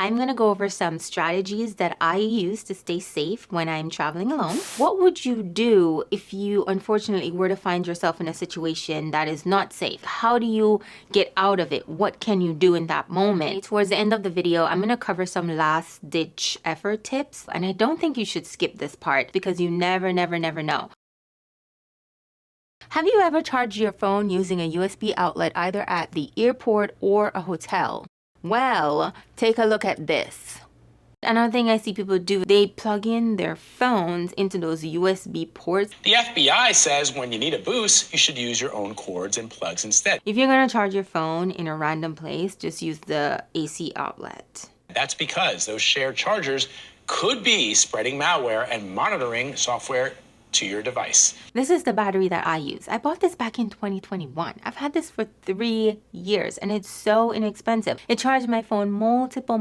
I'm gonna go over some strategies that I use to stay safe when I'm traveling alone. What would you do if you unfortunately were to find yourself in a situation that is not safe? How do you get out of it? What can you do in that moment? Towards the end of the video, I'm gonna cover some last ditch effort tips, and I don't think you should skip this part because you never know. Have you ever charged your phone using a USB outlet either at the airport or a hotel? Well, take a look at this. Another thing I see people do, they plug in their phones into those USB ports. The FBI says when you need a boost, you should use your own cords and plugs instead. If you're gonna charge your phone in a random place, just use the AC outlet. That's because those shared chargers could be spreading malware and monitoring software to your device. This is the battery that I use. I bought this back in 2021. I've had this for 3 years and it's so inexpensive. It charged my phone multiple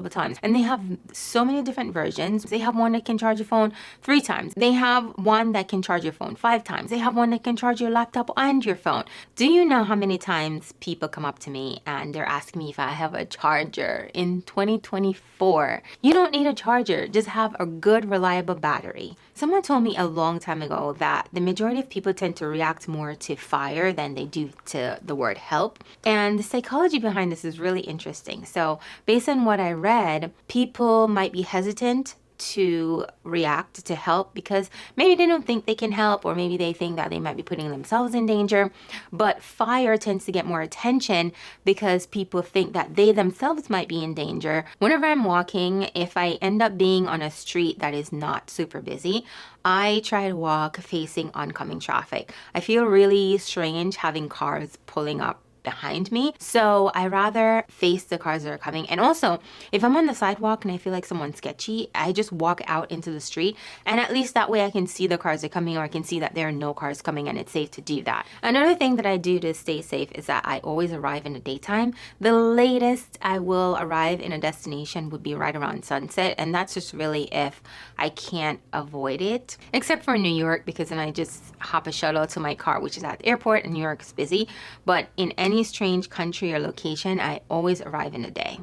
times. And they have so many different versions. They have one that can charge your phone 3 times. They have one that can charge your phone 5 times. They have one that can charge your laptop and your phone. Do you know how many times people come up to me and they're asking me if I have a charger in 2024? You don't need a charger. Just have a good, reliable battery. Someone told me a long time ago that the majority of people tend to react more to fire than they do to the word help. And the psychology behind this is really interesting. So based on what I read, people might be hesitant to react to help because maybe they don't think they can help, or maybe they think that they might be putting themselves in danger. But fire tends to get more attention because people think that they themselves might be in danger. Whenever I'm walking, if I end up being on a street that is not super busy, I try to walk facing oncoming traffic. I feel really strange having cars pulling up behind me, so I rather face the cars that are coming. And also, if I'm on the sidewalk and I feel like someone's sketchy, I just walk out into the street, and at least that way I can see the cars that are coming, or I can see that there are no cars coming, and it's safe to do that. Another thing that I do to stay safe is that I always arrive in the daytime. The latest I will arrive in a destination would be right around sunset, and that's just really if I can't avoid it, except for New York, because then I just hop a shuttle to my car, which is at the airport, and New York is busy. But in any strange country or location, I always arrive in the day.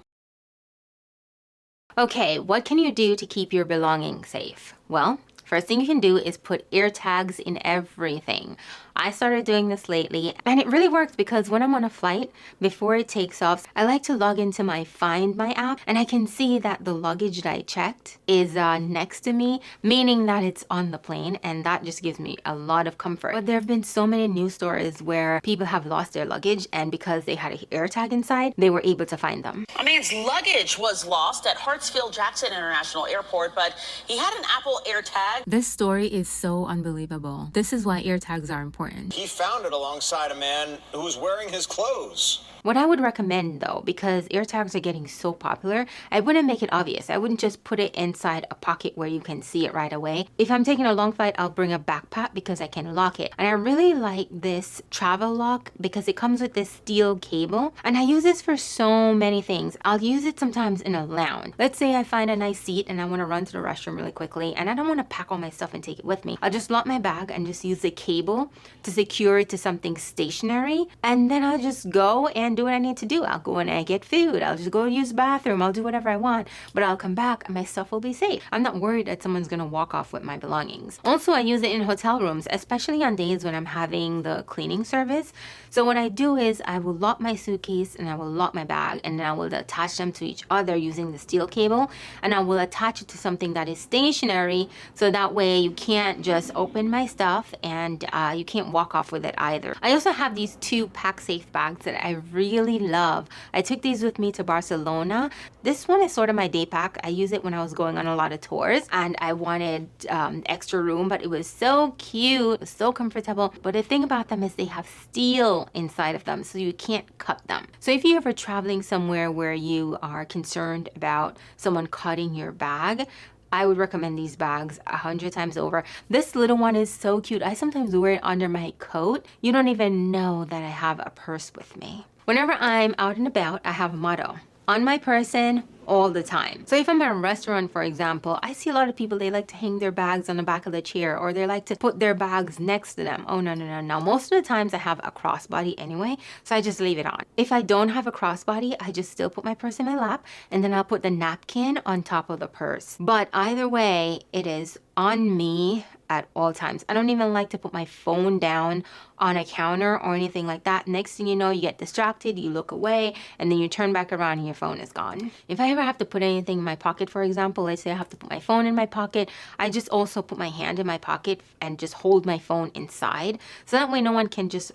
Okay, what can you do to keep your belongings safe? Well, first thing you can do is put ear tags in everything. I started doing this lately, and it really works because when I'm on a flight, before it takes off, I like to log into my Find My app, and I can see that the luggage that I checked is next to me, meaning that it's on the plane, and that just gives me a lot of comfort. But there have been so many news stories where people have lost their luggage, and because they had an air tag inside, they were able to find them. A man's luggage was lost at Hartsfield-Jackson International Airport, but he had an Apple AirTag. This story is so unbelievable. This is why air tags are important. He found it alongside a man who was wearing his clothes. What I would recommend though, because AirTags are getting so popular, I wouldn't make it obvious. I wouldn't just put it inside a pocket where you can see it right away. If I'm taking a long flight, I'll bring a backpack because I can lock it. And I really like this travel lock because it comes with this steel cable. And I use this for so many things. I'll use it sometimes in a lounge. Let's say I find a nice seat and I want to run to the restroom really quickly and I don't want to pack all my stuff and take it with me. I'll just lock my bag and just use the cable to secure it to something stationary. And then I'll just go and do what I need to do. I'll go and I get food. I'll just go use the bathroom. I'll do whatever I want, but I'll come back and my stuff will be safe. I'm not worried that someone's gonna walk off with my belongings. Also, I use it in hotel rooms, especially on days when I'm having the cleaning service. So what I do is I will lock my suitcase and I will lock my bag, and then I will attach them to each other using the steel cable, and I will attach it to something that is stationary, so that way you can't just open my stuff and you can't walk off with it either. I also have these 2 PacSafe bags that I really love. I took these with me to Barcelona. This one is sort of my day pack. I use it when I was going on a lot of tours and I wanted extra room, but it was so cute, so comfortable. But the thing about them is they have steel inside of them, so you can't cut them. So if you're ever traveling somewhere where you are concerned about someone cutting your bag, I would recommend these bags 100 times over. This little one is so cute. I sometimes wear it under my coat. You don't even know that I have a purse with me. Whenever I'm out and about, I have a motto. on my person all the time. So if I'm at a restaurant, for example, I see a lot of people, they like to hang their bags on the back of the chair, or they like to put their bags next to them. Oh, no, no, no, no. Most of the times I have a crossbody anyway, so I just leave it on. If I don't have a crossbody, I just still put my purse in my lap, and then I'll put the napkin on top of the purse. But either way, it is on me at all times. I don't even like to put my phone down on a counter or anything like that. Next thing you know, you get distracted, you look away, and then you turn back around and your phone is gone. If I ever have to put anything in my pocket, for example, let's say I have to put my phone in my pocket, I just also put my hand in my pocket and just hold my phone inside. So that way no one can just,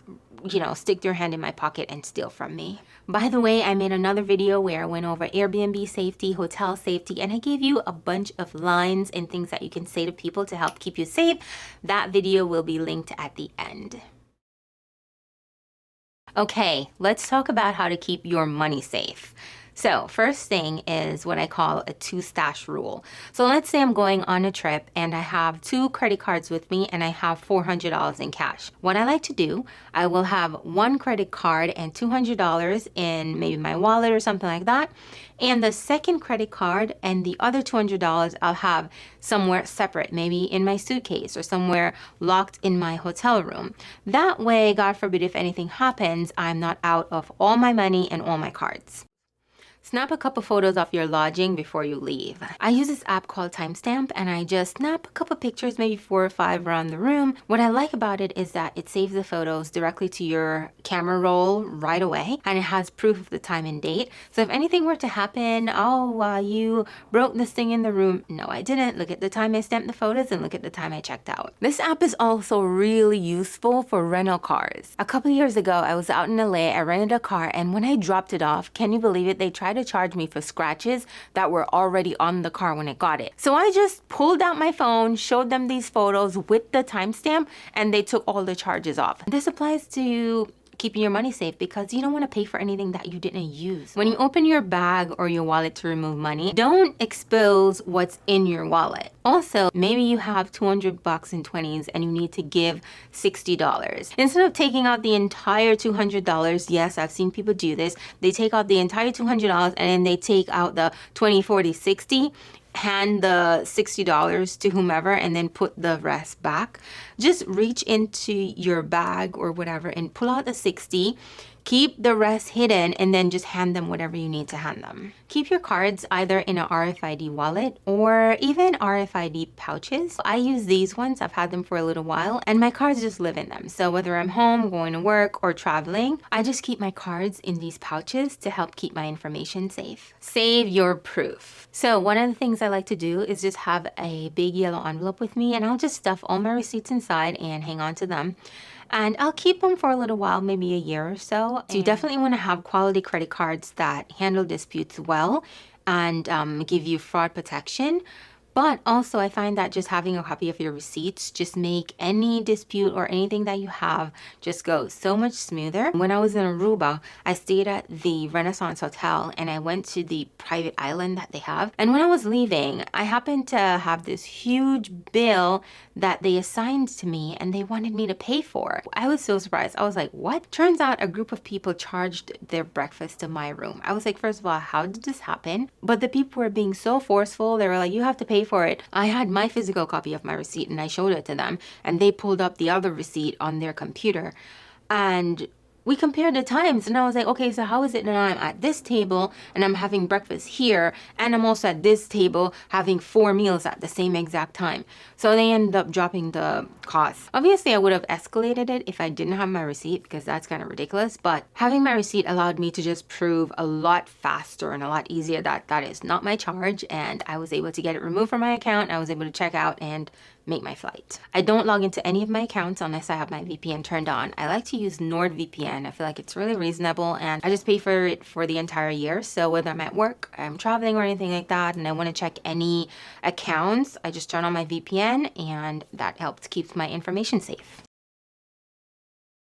stick their hand in my pocket and steal from me. By the way, I made another video where I went over Airbnb safety, hotel safety, and I gave you a bunch of lines and things that you can say to people to help keep you safe. That video will be linked at the end. Okay, let's talk about how to keep your money safe. So first thing is what I call a 2-stash rule. So let's say I'm going on a trip and I have 2 credit cards with me and I have $400 in cash. What I like to do, I will have 1 credit card and $200 in maybe my wallet or something like that. And the second credit card and the other $200 I'll have somewhere separate, maybe in my suitcase or somewhere locked in my hotel room. That way, God forbid, if anything happens, I'm not out of all my money and all my cards. Snap a couple photos of your lodging before you leave. I use this app called Timestamp, and I just snap a couple pictures, maybe 4 or 5 around the room. What I like about it is that it saves the photos directly to your camera roll right away, and it has proof of the time and date. So if anything were to happen, you broke this thing in the room. No, I didn't. Look at the time I stamped the photos and look at the time I checked out. This app is also really useful for rental cars. A couple years ago, I was out in LA, I rented a car, and when I dropped it off, can you believe it? They tried to charge me for scratches that were already on the car when I got it. So I just pulled out my phone, showed them these photos with the timestamp, and they took all the charges off. This applies to keeping your money safe because you don't want to pay for anything that you didn't use. When you open your bag or your wallet to remove money, don't expose what's in your wallet. Also, maybe you have $200 in 20s and you need to give $60. Instead of taking out the entire $200, yes, I've seen people do this. They take out the entire $200 and then they take out the 20, 40, 60. Hand the $60 to whomever and then put the rest back. Just reach into your bag or whatever and pull out the 60. Keep the rest hidden and then just hand them whatever you need to hand them. Keep your cards either in an RFID wallet or even RFID pouches. I use these ones. I've had them for a little while and my cards just live in them. So whether I'm home, going to work, or traveling, I just keep my cards in these pouches to help keep my information safe. Save your proof. So one of the things I like to do is just have a big yellow envelope with me and I'll just stuff all my receipts inside and hang on to them. And I'll keep them for a little while, maybe a year or so. So you definitely want to have quality credit cards that handle disputes well and give you fraud protection. But also I find that just having a copy of your receipts just make any dispute or anything that you have just go so much smoother. When I was in Aruba, I stayed at the Renaissance Hotel and I went to the private island that they have. And when I was leaving, I happened to have this huge bill that they assigned to me and they wanted me to pay for. I was so surprised. I was like, what? Turns out a group of people charged their breakfast to my room. I was like, first of all, how did this happen? But the people were being so forceful. They were like, you have to pay for it. I had my physical copy of my receipt and I showed it to them and they pulled up the other receipt on their computer and we compared the times and I was like, okay, so how is it that I'm at this table and I'm having breakfast here and I'm also at this table having 4 meals at the same exact time? So they ended up dropping the cost. Obviously, I would have escalated it if I didn't have my receipt because that's kind of ridiculous. But having my receipt allowed me to just prove a lot faster and a lot easier that that is not my charge. And I was able to get it removed from my account. I was able to check out and make my flight. I don't log into any of my accounts unless I have my VPN turned on. I like to use NordVPN. I feel like it's really reasonable and I just pay for it for the entire year. So whether I'm at work, I'm traveling or anything like that, and I want to check any accounts, I just turn on my VPN and that helps keep my information safe.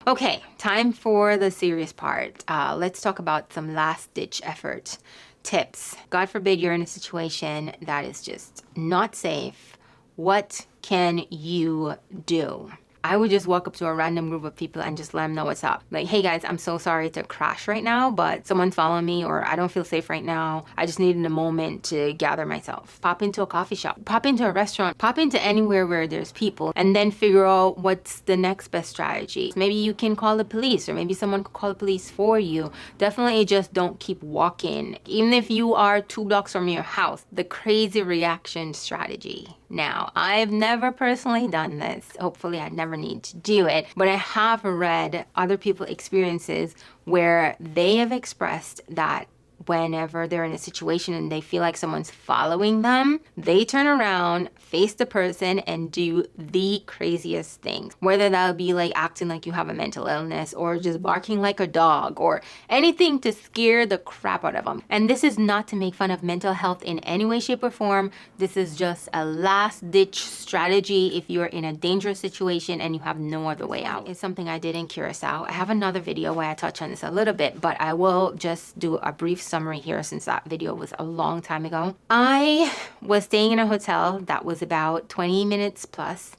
Okay, time for the serious part. Let's talk about some last-ditch effort tips. God forbid you're in a situation that is just not safe. What can you do? I would just walk up to a random group of people and just let them know what's up. Like, hey guys, I'm so sorry to crash right now, but someone's following me, or I don't feel safe right now. I just needed a moment to gather myself. Pop into a coffee shop, pop into a restaurant, pop into anywhere where there's people, and then figure out what's the next best strategy. Maybe you can call the police, or maybe someone could call the police for you. Definitely just don't keep walking. Even if you are 2 blocks from your house, the crazy reaction strategy. Now, I've never personally done this. Hopefully I never need to do it, but I have read other people's experiences where they have expressed that whenever they're in a situation and they feel like someone's following them, they turn around, face the person, and do the craziest things. Whether that would be like acting like you have a mental illness, or just barking like a dog, or anything to scare the crap out of them. And this is not to make fun of mental health in any way, shape, or form. This is just a last-ditch strategy if you're in a dangerous situation and you have no other way out. It's something I did in Curacao. I have another video where I touch on this a little bit, but I will just do a brief summary here since that video was a long time ago. I was staying in a hotel that was about 20 minutes plus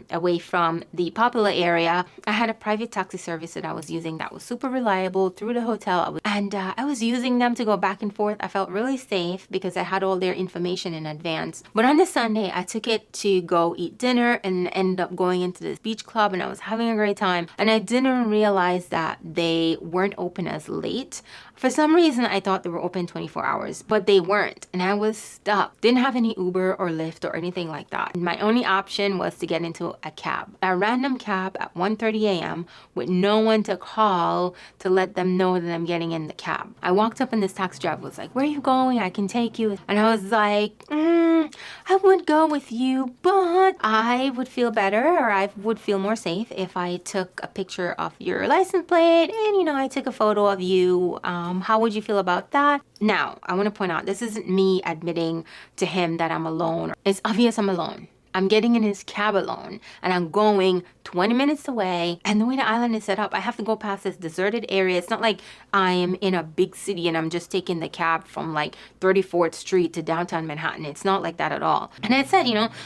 away from the popular area. I had a private taxi service that I was using that was super reliable through the hotel. I was using them to go back and forth. I felt really safe because I had all their information in advance. But on the Sunday, I took it to go eat dinner and ended up going into this beach club, and I was having a great time. And I didn't realize that they weren't open as late. For some reason, I thought they were open 24 hours, but they weren't. And I was stuck. Didn't have any Uber or Lyft or anything like that. And my only option was to get into a cab. A random cab at 1:30 a.m. with no one to call to let them know that I'm getting in the cab. I walked up and this taxi driver was like, "Where are you going? I can take you." And I was like, I would go with you, but I would feel better, or I would feel more safe if I took a picture of your license plate and, I took a photo of you. How would you feel about that? Now, I want to point out, this isn't me admitting to him that I'm alone. It's obvious I'm alone. I'm getting in his cab alone, and I'm going 20 minutes away. And the way the island is set up, I have to go past this deserted area. It's not like I am in a big city and I'm just taking the cab from like 34th Street to downtown Manhattan. It's not like that at all. And I said,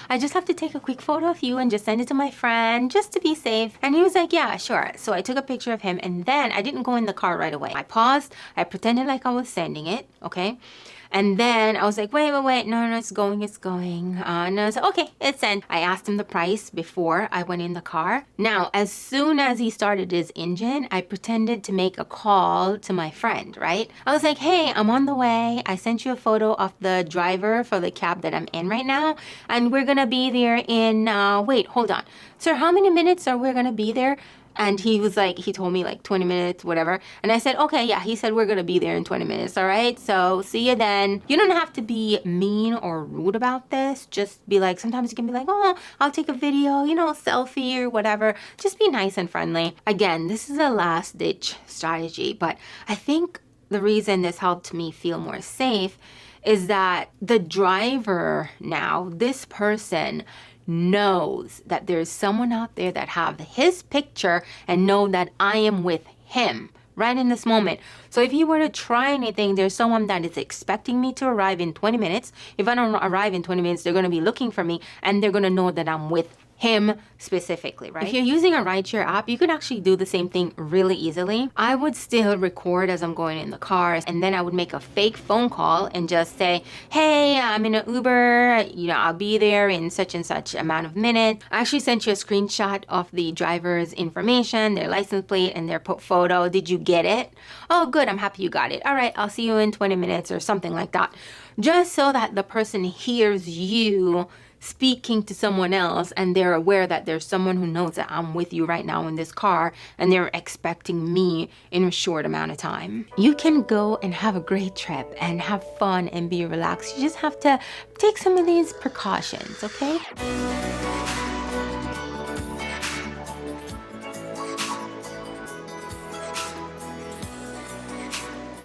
I just have to take a quick photo of you and just send it to my friend just to be safe. And he was like, yeah, sure. So I took a picture of him, and then I didn't go in the car right away. I paused. I pretended like I was sending it. Okay. And then I was like, wait, no, it's going. And I was like, okay, it's sent. I asked him the price before I went in the car. Now, as soon as he started his engine, I pretended to make a call to my friend, right? I was like, hey, I'm on the way. I sent you a photo of the driver for the cab that I'm in right now. And we're going to be there in, wait, hold on. Sir, how many minutes are we going to be there? And he was like, he told me like 20 minutes, whatever. And I said, okay, yeah, he said we're going to be there in 20 minutes. All right. So see you then. You don't have to be mean or rude about this. Just be like, sometimes you can be like, oh, I'll take a video, selfie or whatever. Just be nice and friendly. Again, this is a last ditch strategy, but I think the reason this helped me feel more safe is that the driver now, this person, knows that there's someone out there that have his picture and know that I am with him right in this moment. So if you were to try anything, there's someone that is expecting me to arrive in 20 minutes. If I don't arrive in 20 minutes, they're going to be looking for me, and they're going to know that I'm with him specifically, right? If you're using a rideshare app, you could actually do the same thing really easily. I would still record as I'm going in the car, and then I would make a fake phone call and just say, hey, I'm in an Uber, I'll be there in such and such amount of minutes. I actually sent you a screenshot of the driver's information, their license plate, and their photo. Did you get it? Oh, good. I'm happy you got it. All right, I'll see you in 20 minutes or something like that. Just so that the person hears you speaking to someone else, and they're aware that there's someone who knows that I'm with you right now in this car, and they're expecting me in a short amount of time. You can go and have a great trip and have fun and be relaxed. You just have to take some of these precautions, okay?